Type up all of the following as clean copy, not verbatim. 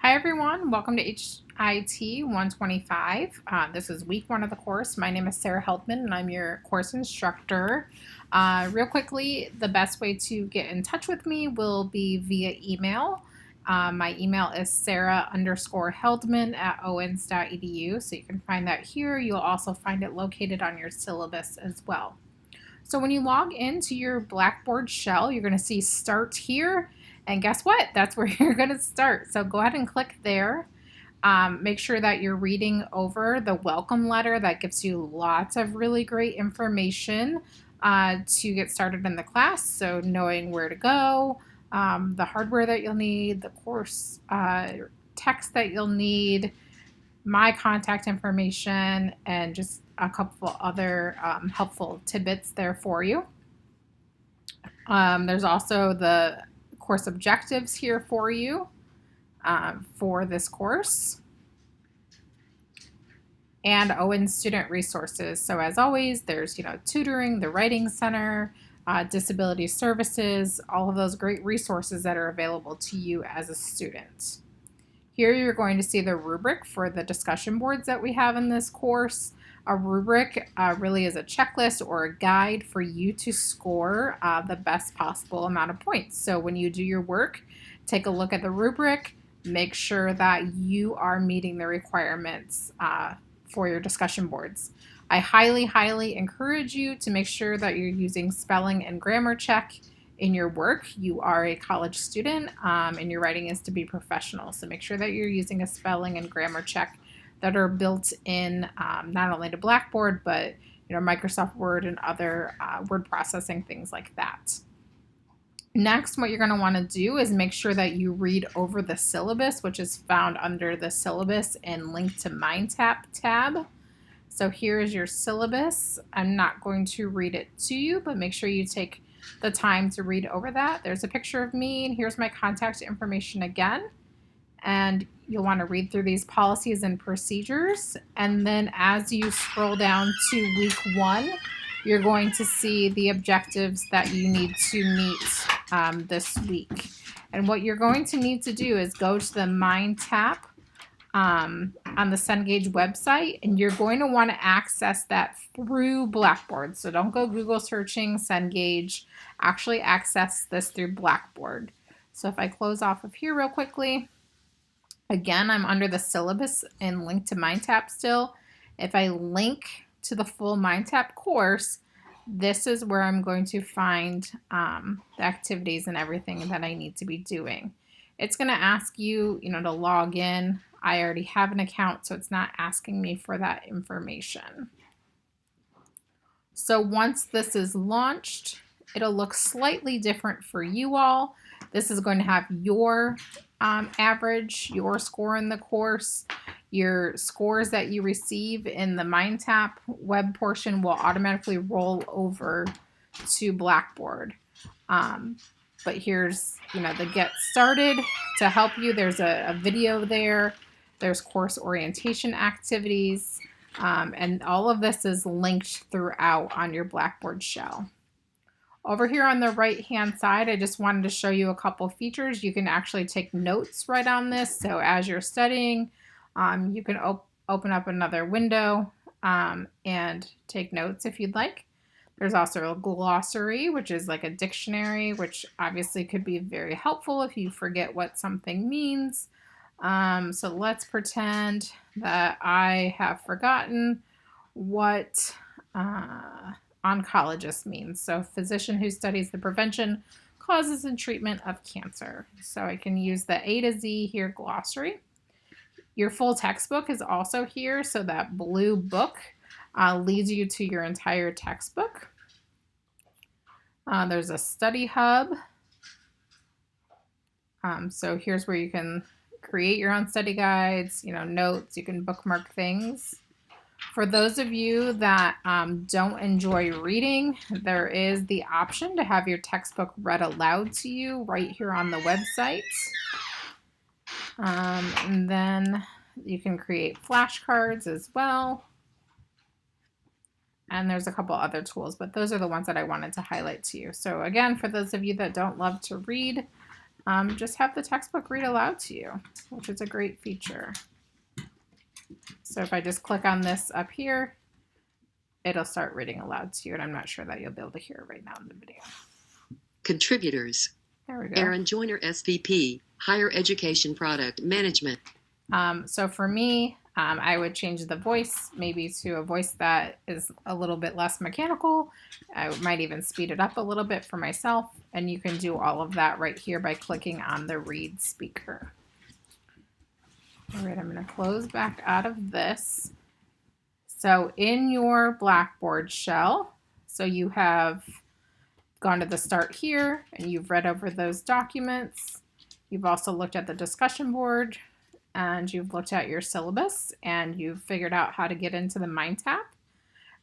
Hi everyone, welcome to HIT 125. This is week one of the course. My name is Sarah Heldman and I'm your course instructor. Real quickly, the best way to get in touch with me will be via email. My email is sarah_heldman at owens.edu, so you can find that here. You'll also find it located on your syllabus as well. So when you log into your Blackboard shell, you're going to see Start here. And guess what? That's where you're going to start. So go ahead and click there. Make sure that you're reading over the welcome letter that gives you lots of really great information to get started in the class. So knowing where to go, the hardware that you'll need, the course text that you'll need, my contact information, and just a couple other helpful tidbits there for you. There's also the course objectives here for you for this course, and Owens student resources. So as always, there's tutoring, the writing center, disability services, all of those great resources that are available to you as a student. Here you're going to see the rubric for the discussion boards that we have in this course. A rubric really is a checklist or a guide for you to score the best possible amount of points. So when you do your work, take a look at the rubric, make sure that you are meeting the requirements for your discussion boards. I highly, highly encourage you to make sure that you're using spelling and grammar check in your work. You are a college student and your writing is to be professional. So make sure that you're using a spelling and grammar check that are built in not only to Blackboard, but Microsoft Word and other word processing, things like that. Next, what you're going to want to do is make sure that you read over the syllabus, which is found under the syllabus and Link to MindTap tab. So here is your syllabus. I'm not going to read it to you, but make sure you take the time to read over that. There's a picture of me, and here's my contact information again. And you'll want to read through these policies and procedures. And then as you scroll down to week one, you're going to see the objectives that you need to meet this week. And what you're going to need to do is go to the MindTap on the Cengage website, and you're going to want to access that through Blackboard. So don't go Google searching Cengage. Actually access this through Blackboard. So if I close off of here real quickly, again, I'm under the syllabus and Link to MindTap still. If I link to the full MindTap course, this is where I'm going to find the activities and everything that I need to be doing. It's going to ask you, to log in. I already have an account, so it's not asking me for that information. So once this is launched, it'll look slightly different for you all. This is going to have your average, your score in the course. Your scores that you receive in the MindTap web portion will automatically roll over to Blackboard. But here's, the get started to help you. There's a video there. There's course orientation activities. And all of this is linked throughout on your Blackboard shell. Over here on the right-hand side, I just wanted to show you a couple features. You can actually take notes right on this. So as you're studying, you can open up another window and take notes if you'd like. There's also a glossary, which is like a dictionary, which obviously could be very helpful if you forget what something means. So let's pretend that I have forgotten what oncologist means. So physician who studies the prevention, causes, and treatment of cancer. So I can use the A to Z here glossary. Your full textbook is also here. So that blue book leads you to your entire textbook. There's a study hub. So here's where you can create your own study guides, notes, you can bookmark things. For those of you that don't enjoy reading, there is the option to have your textbook read aloud to you right here on the website. And then you can create flashcards as well. And there's a couple other tools, but those are the ones that I wanted to highlight to you. So again, for those of you that don't love to read, just have the textbook read aloud to you, which is a great feature. So if I just click on this up here, it'll start reading aloud to you, and I'm not sure that you'll be able to hear it right now in the video. Contributors. There we go. Aaron Joyner, SVP, Higher Education Product Management. So for me, I would change the voice maybe to a voice that is a little bit less mechanical. I might even speed it up a little bit for myself, and you can do all of that right here by clicking on the read speaker. All right, I'm going to close back out of this. So in your Blackboard shell, so you have gone to the start here and you've read over those documents. You've also looked at the discussion board and you've looked at your syllabus and you've figured out how to get into the MindTap.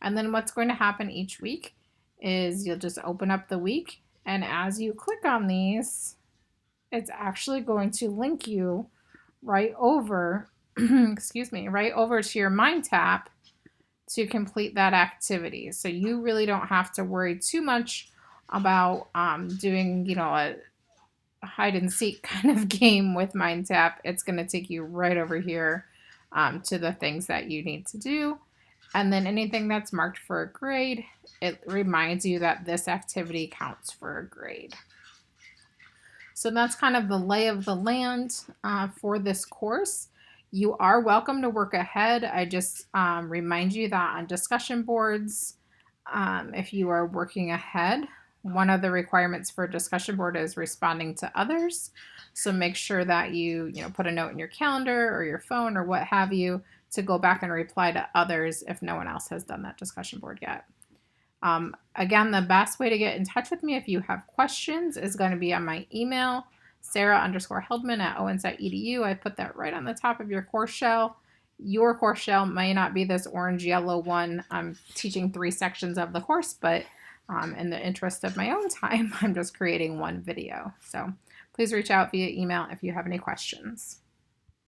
And then what's going to happen each week is you'll just open up the week, and as you click on these, it's actually going to link you right over, excuse me, right over to your MindTap to complete that activity. So you really don't have to worry too much about doing, you know, a hide and seek kind of game with MindTap. It's going to take you right over here to the things that you need to do. And then anything that's marked for a grade, it reminds you that this activity counts for a grade. So that's kind of the lay of the land for this course. You are welcome to work ahead. I just remind you that on discussion boards, if you are working ahead, one of the requirements for a discussion board is responding to others. So make sure that you put a note in your calendar or your phone or what have you to go back and reply to others if no one else has done that discussion board yet. Again, the best way to get in touch with me if you have questions is going to be on my email, sarah_heldman@owens.edu. I put that right on the top of your course shell. Your course shell may not be this orange-yellow one. I'm teaching 3 sections of the course, but in the interest of my own time, I'm just creating one video. So please reach out via email if you have any questions.